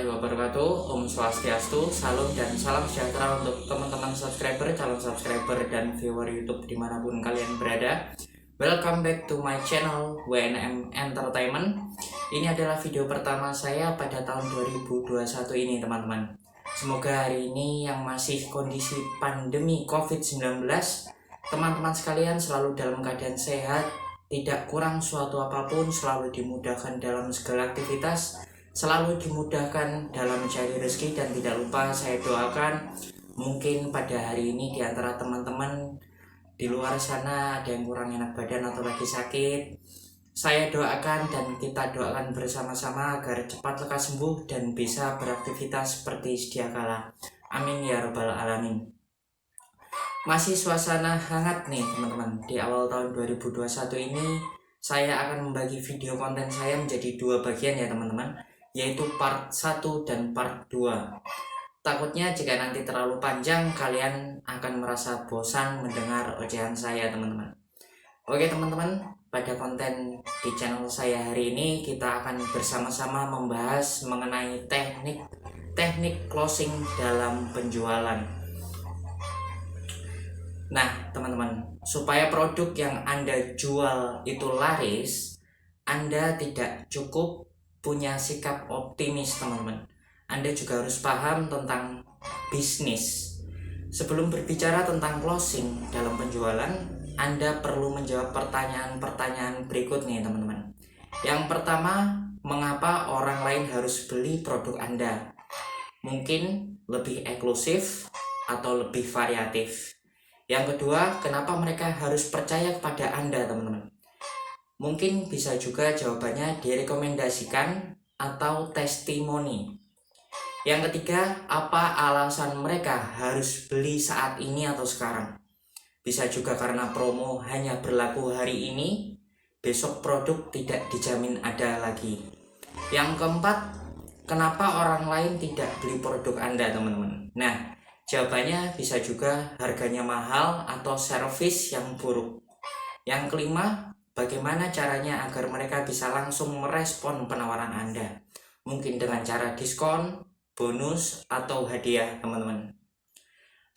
warahmatullahi wabarakatuh. Om Swastiastu, salam dan salam sejahtera untuk teman-teman subscriber, calon subscriber, dan viewer YouTube dimanapun kalian berada. Welcome back to my channel WNM Entertainment. Ini adalah video pertama saya pada tahun 2021 ini, teman-teman. Semoga hari ini yang masih kondisi pandemi COVID-19, teman-teman sekalian selalu dalam keadaan sehat, tidak kurang suatu apapun, selalu dimudahkan dalam segala aktivitas, selalu dimudahkan dalam mencari rezeki, dan tidak lupa saya doakan mungkin pada hari ini di antara teman-teman di luar sana ada yang kurang enak badan atau lagi sakit, saya doakan dan kita doakan bersama-sama agar cepat lekas sembuh dan bisa beraktivitas seperti sedia kala. Amin ya rabbal alamin. Masih suasana hangat nih teman-teman. Di awal tahun 2021 ini saya akan membagi video konten saya menjadi dua bagian ya teman-teman, yaitu part 1 dan part 2. Takutnya jika nanti terlalu panjang kalian akan merasa bosan mendengar ocehan saya teman-teman. Oke teman-teman, pada konten di channel saya hari ini kita akan bersama-sama membahas mengenai teknik closing dalam penjualan. Nah teman-teman, supaya produk yang Anda jual itu laris, Anda tidak cukup punya sikap optimis teman-teman. Anda juga harus paham tentang bisnis. Sebelum berbicara tentang closing dalam penjualan, Anda perlu menjawab pertanyaan-pertanyaan berikut nih teman-teman. Yang pertama, mengapa orang lain harus beli produk Anda? Mungkin lebih eksklusif atau lebih variatif. Yang kedua, kenapa mereka harus percaya kepada Anda teman-teman? Mungkin bisa juga jawabannya direkomendasikan atau testimoni. Yang ketiga, apa alasan mereka harus beli saat ini atau sekarang? Bisa juga karena promo hanya berlaku hari ini, besok produk tidak dijamin ada lagi. Yang keempat, kenapa orang lain tidak beli produk Anda teman-teman? Nah, jawabannya bisa juga harganya mahal atau servis yang buruk. Yang kelima, bagaimana caranya agar mereka bisa langsung merespon penawaran Anda? Mungkin dengan cara diskon, bonus, atau hadiah teman-teman.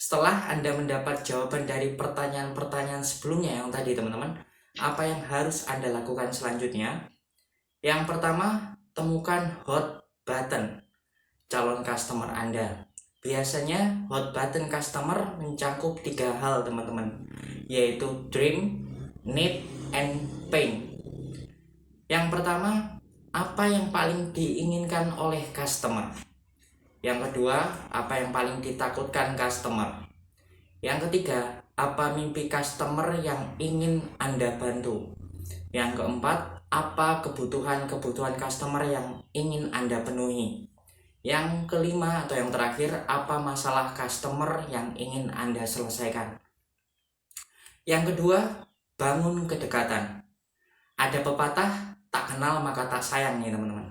Setelah Anda mendapat jawaban dari pertanyaan-pertanyaan sebelumnya yang tadi teman-teman, apa yang harus Anda lakukan selanjutnya? Yang pertama, temukan hot button calon customer Anda. Biasanya hot button customer mencakup 3 hal teman-teman, yaitu dream, need, and pain. Yang pertama, apa yang paling diinginkan oleh customer? Yang kedua, apa yang paling ditakutkan customer? Yang ketiga, apa mimpi customer yang ingin Anda bantu? Yang keempat, apa kebutuhan customer yang ingin Anda penuhi? Yang kelima atau yang terakhir, apa masalah customer yang ingin Anda selesaikan? Yang kedua, bangun kedekatan. Ada pepatah, tak kenal maka tak sayang nih teman-teman.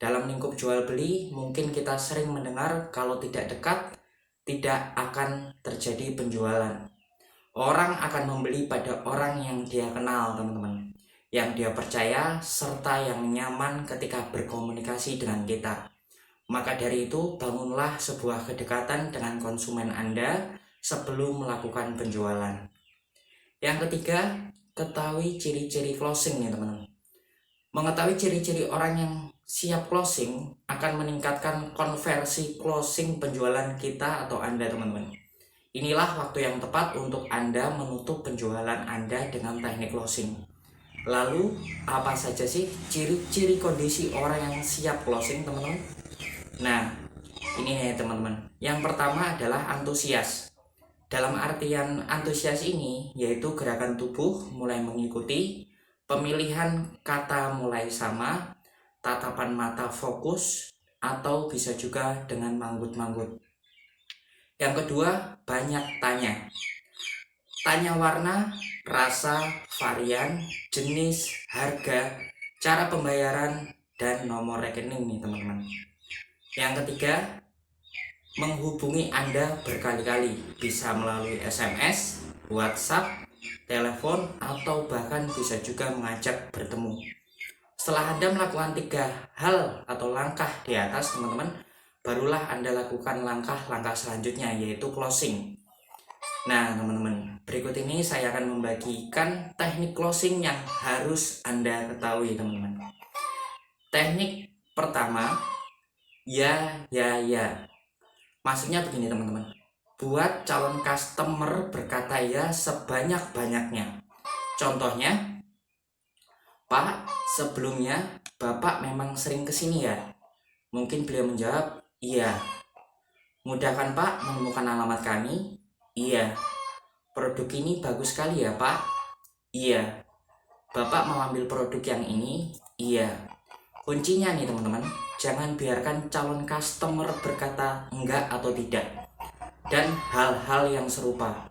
Dalam lingkup jual beli, mungkin kita sering mendengar kalau tidak dekat, tidak akan terjadi penjualan. Orang akan membeli pada orang yang dia kenal teman-teman, yang dia percaya, serta yang nyaman ketika berkomunikasi dengan kita. Maka dari itu, bangunlah sebuah kedekatan dengan konsumen Anda sebelum melakukan penjualan. Yang ketiga, ketahui ciri-ciri closing nih teman-teman. Mengetahui ciri-ciri orang yang siap closing akan meningkatkan konversi closing penjualan kita atau Anda teman-teman. Inilah waktu yang tepat untuk Anda menutup penjualan Anda dengan teknik closing. Lalu, apa saja sih ciri-ciri kondisi orang yang siap closing teman-teman? Nah, ini nih teman-teman. Yang pertama adalah antusias. Dalam artian antusias ini yaitu gerakan tubuh mulai mengikuti, pemilihan kata mulai sama, tatapan mata fokus, atau bisa juga dengan manggut-manggut. Yang kedua, banyak tanya. Tanya warna, rasa, varian, jenis, harga, cara pembayaran, dan nomor rekening nih teman-teman. Yang ketiga, menghubungi Anda berkali-kali, bisa melalui SMS, WhatsApp, telepon, atau bahkan bisa juga mengajak bertemu. Setelah Anda melakukan 3 hal atau langkah di atas teman-teman, barulah Anda lakukan langkah-langkah selanjutnya, yaitu closing. Nah teman-teman, berikut ini saya akan membagikan teknik closing yang harus Anda ketahui teman-teman. Teknik pertama, ya. Maksudnya begini teman-teman, buat calon customer berkata ya sebanyak-banyaknya. Contohnya, Pak, sebelumnya Bapak memang sering kesini ya? Mungkin beliau menjawab, iya. Mudah kan Pak menemukan alamat kami? Iya. Produk ini bagus sekali ya Pak? Iya. Bapak mau ambil produk yang ini? Iya. Kuncinya nih teman-teman, jangan biarkan calon customer berkata enggak atau tidak, dan hal-hal yang serupa.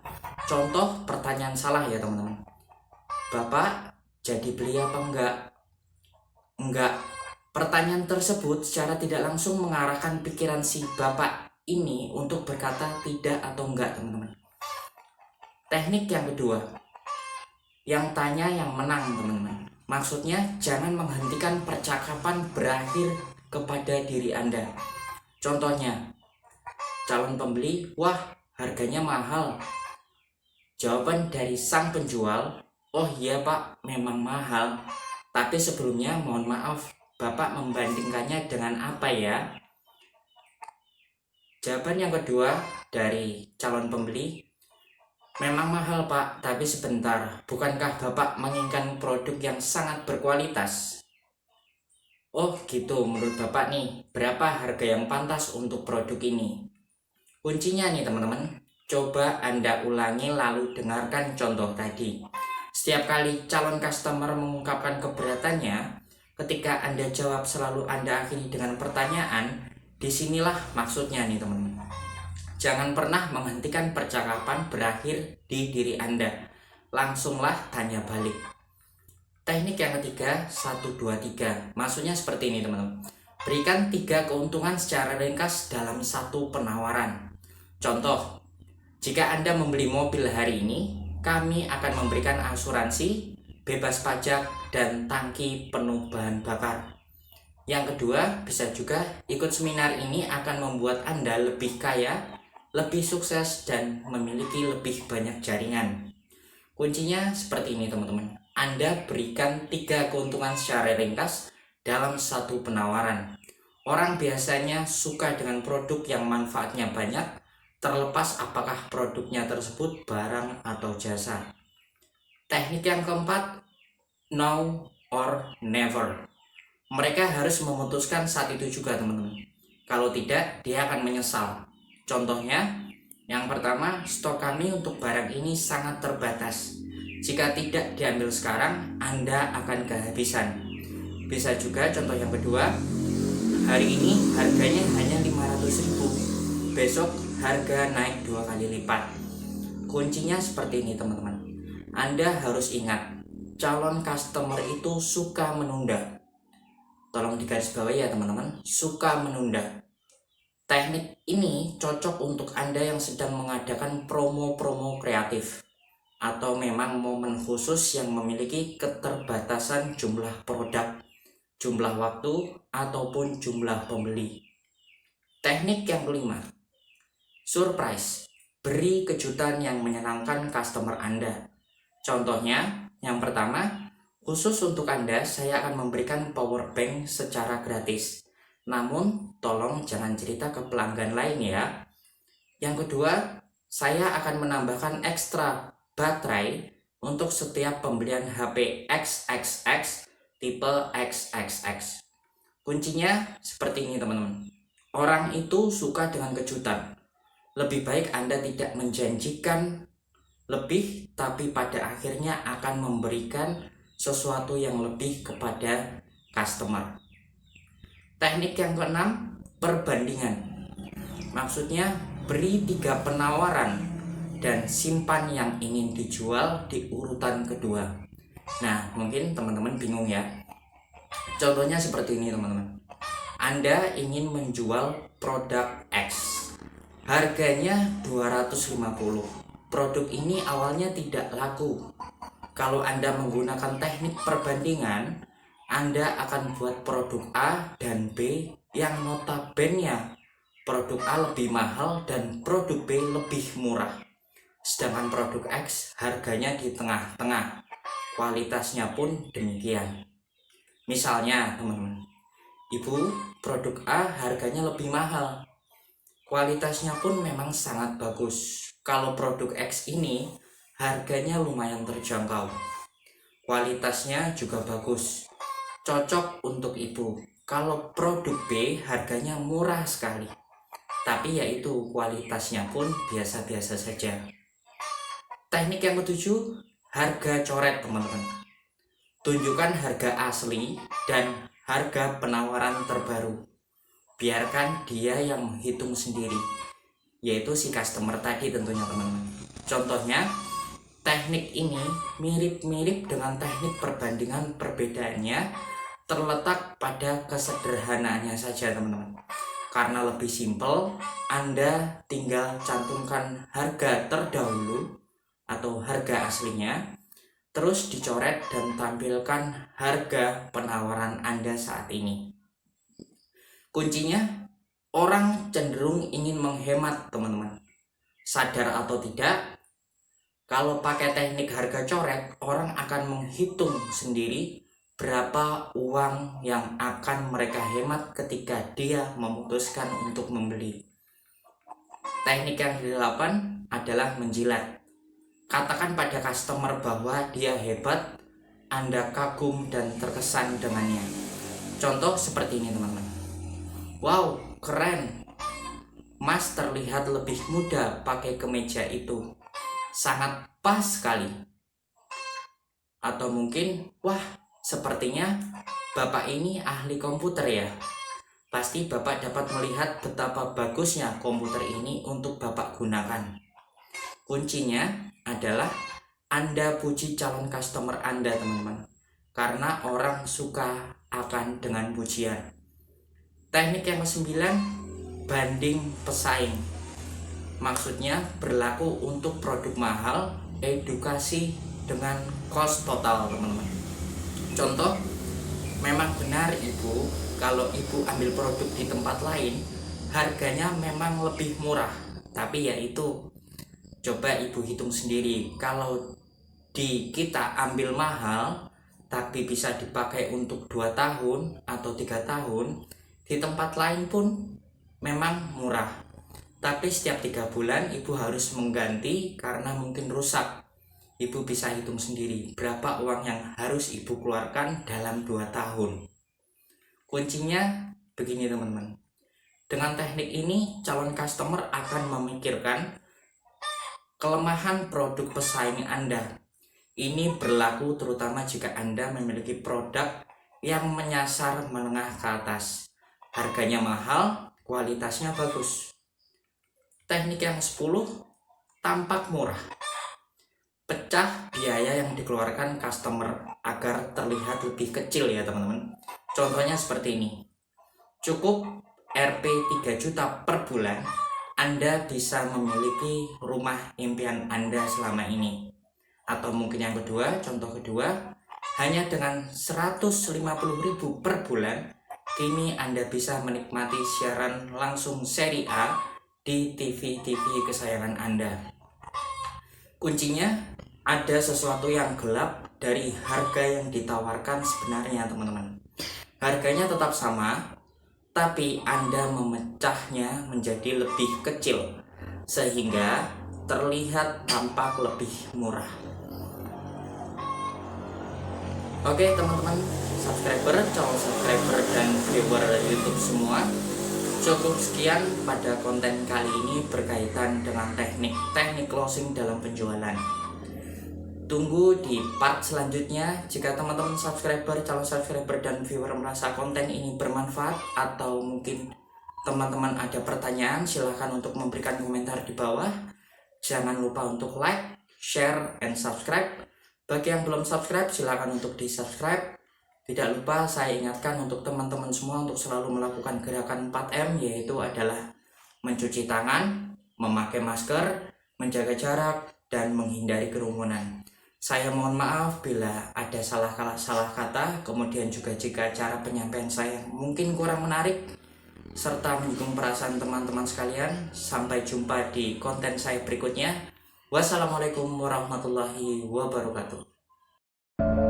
Contoh pertanyaan salah ya teman-teman. Bapak jadi beli apa enggak? Enggak. Pertanyaan tersebut secara tidak langsung mengarahkan pikiran si bapak ini untuk berkata tidak atau enggak teman-teman. Teknik yang kedua, yang tanya yang menang teman-teman. Maksudnya jangan menghentikan percakapan berakhir kepada diri Anda. Contohnya, calon pembeli, wah harganya mahal. Jawaban dari sang penjual, oh iya Pak memang mahal, tapi sebelumnya mohon maaf, Bapak membandingkannya dengan apa ya? Jawaban yang kedua dari calon pembeli, memang mahal Pak, tapi sebentar, bukankah Bapak menginginkan produk yang sangat berkualitas? Oh gitu, menurut Bapak nih, berapa harga yang pantas untuk produk ini? Kuncinya nih teman-teman, coba Anda ulangi lalu dengarkan contoh tadi. Setiap kali calon customer mengungkapkan keberatannya, ketika Anda jawab selalu Anda akhiri dengan pertanyaan, disinilah maksudnya nih teman-teman. Jangan pernah menghentikan percakapan berakhir di diri Anda. Langsunglah tanya balik. Teknik yang ketiga, 1, 2, 3. Maksudnya seperti ini teman-teman. Berikan 3 keuntungan secara ringkas dalam satu penawaran. Contoh, jika Anda membeli mobil hari ini, kami akan memberikan asuransi, bebas pajak, dan tangki penuh bahan bakar. Yang kedua, bisa juga ikut seminar ini akan membuat Anda lebih kaya, lebih sukses, dan memiliki lebih banyak jaringan. Kuncinya seperti ini teman-teman. Anda berikan 3 keuntungan secara ringkas dalam satu penawaran. Orang biasanya suka dengan produk yang manfaatnya banyak, terlepas apakah produknya tersebut barang atau jasa. Teknik yang keempat, now or never. Mereka harus memutuskan saat itu juga teman-teman. Kalau tidak, dia akan menyesal. Contohnya, yang pertama, stok kami untuk barang ini sangat terbatas. Jika tidak diambil sekarang, Anda akan kehabisan. Bisa juga contoh yang kedua, hari ini harganya hanya 500.000, besok harga naik 2 kali lipat. Kuncinya seperti ini teman-teman. Anda harus ingat, calon customer itu suka menunda. Tolong digarisbawahi ya teman-teman, suka menunda. Teknik ini cocok untuk Anda yang sedang mengadakan promo-promo kreatif, atau memang momen khusus yang memiliki keterbatasan jumlah produk, jumlah waktu, ataupun jumlah pembeli. Teknik yang kelima, surprise. Beri kejutan yang menyenangkan customer Anda. Contohnya, yang pertama, khusus untuk Anda saya akan memberikan power bank secara gratis. Namun, tolong jangan cerita ke pelanggan lain ya. Yang kedua, saya akan menambahkan ekstra baterai untuk setiap pembelian HP XXX tipe XXX. Kuncinya seperti ini teman-teman. Orang itu suka dengan kejutan. Lebih baik Anda tidak menjanjikan lebih, tapi pada akhirnya akan memberikan sesuatu yang lebih kepada customer. Teknik yang keenam, perbandingan. Maksudnya beri 3 penawaran dan simpan yang ingin dijual di urutan kedua. Nah, mungkin teman-teman bingung ya. Contohnya seperti ini teman-teman. Anda ingin menjual produk X. Harganya 250. Produk ini awalnya tidak laku. Kalau Anda menggunakan teknik perbandingan, Anda akan buat produk A dan B yang notabene produk A lebih mahal dan produk B lebih murah. Sedangkan produk X harganya di tengah-tengah, kualitasnya pun demikian. Misalnya teman-teman, Ibu, produk A harganya lebih mahal, kualitasnya pun memang sangat bagus. Kalau produk X ini harganya lumayan terjangkau, kualitasnya juga bagus, cocok untuk ibu. Kalau produk B harganya murah sekali, tapi yaitu kualitasnya pun biasa-biasa saja. Teknik yang ketujuh, harga coret teman-teman. Tunjukkan harga asli dan harga penawaran terbaru. Biarkan dia yang menghitung sendiri, yaitu si customer tadi tentunya teman-teman. Contohnya, teknik ini mirip-mirip dengan teknik perbandingan. Perbedaannya terletak pada kesederhanaannya saja teman-teman. Karena lebih simpel, Anda tinggal cantumkan harga terdahulu atau harga aslinya, terus dicoret dan tampilkan harga penawaran Anda saat ini. Kuncinya, orang cenderung ingin menghemat teman-teman. Sadar atau tidak, kalau pakai teknik harga coret, orang akan menghitung sendiri berapa uang yang akan mereka hemat ketika dia memutuskan untuk membeli. Teknik yang ke-8 adalah menjilat. Katakan pada customer bahwa dia hebat, Anda kagum dan terkesan dengannya. Contoh seperti ini teman-teman. Wow, keren. Mas terlihat lebih muda pakai kemeja itu. Sangat pas sekali. Atau mungkin, wah, sepertinya Bapak ini ahli komputer ya. Pasti Bapak dapat melihat betapa bagusnya komputer ini untuk Bapak gunakan. Kuncinya adalah Anda puji calon customer Anda teman-teman. Karena orang suka akan dengan pujian. Teknik yang ke-9, banding pesaing. Maksudnya berlaku untuk produk mahal, edukasi dengan cost total teman-teman. Contoh, memang benar ibu, kalau ibu ambil produk di tempat lain, harganya memang lebih murah. Tapi ya itu, coba ibu hitung sendiri, kalau di kita ambil mahal, tapi bisa dipakai untuk 2 tahun atau 3 tahun, di tempat lain pun memang murah. Tapi setiap 3 bulan ibu harus mengganti karena mungkin rusak. Ibu bisa hitung sendiri berapa uang yang harus ibu keluarkan dalam 2 tahun. Kuncinya begini teman-teman. Dengan teknik ini calon customer akan memikirkan kelemahan produk pesaing Anda. Ini berlaku terutama jika Anda memiliki produk yang menyasar menengah ke atas. Harganya mahal, kualitasnya bagus. Teknik yang 10, tampak murah. Pecah biaya yang dikeluarkan customer agar terlihat lebih kecil ya teman-teman. Contohnya seperti ini. Cukup Rp 3 juta per bulan, Anda bisa memiliki rumah impian Anda selama ini. Atau mungkin yang kedua, contoh kedua, hanya dengan 150.000 per bulan, kini Anda bisa menikmati siaran langsung seri A di TV-TV kesayangan Anda. Kuncinya, ada sesuatu yang gelap dari harga yang ditawarkan sebenarnya teman-teman. Harganya tetap sama, tapi Anda memecahnya menjadi lebih kecil, sehingga terlihat tampak lebih murah. Oke teman-teman subscriber, calon subscriber dan viewer YouTube semua, cukup sekian pada konten kali ini berkaitan dengan teknik closing dalam penjualan. Tunggu di part selanjutnya. Jika teman-teman subscriber, calon subscriber dan viewer merasa konten ini bermanfaat atau mungkin teman-teman ada pertanyaan, silahkan untuk memberikan komentar di bawah. Jangan lupa untuk like, share, and subscribe. Bagi yang belum subscribe, silakan untuk di subscribe. Tidak lupa saya ingatkan untuk teman-teman semua untuk selalu melakukan gerakan 4M, yaitu adalah mencuci tangan, memakai masker, menjaga jarak, dan menghindari kerumunan. Saya mohon maaf bila ada salah kata, kemudian juga jika cara penyampaian saya mungkin kurang menarik. serta menyinggung perasaan teman-teman sekalian. Sampai jumpa di konten saya berikutnya. Wassalamualaikum warahmatullahi wabarakatuh.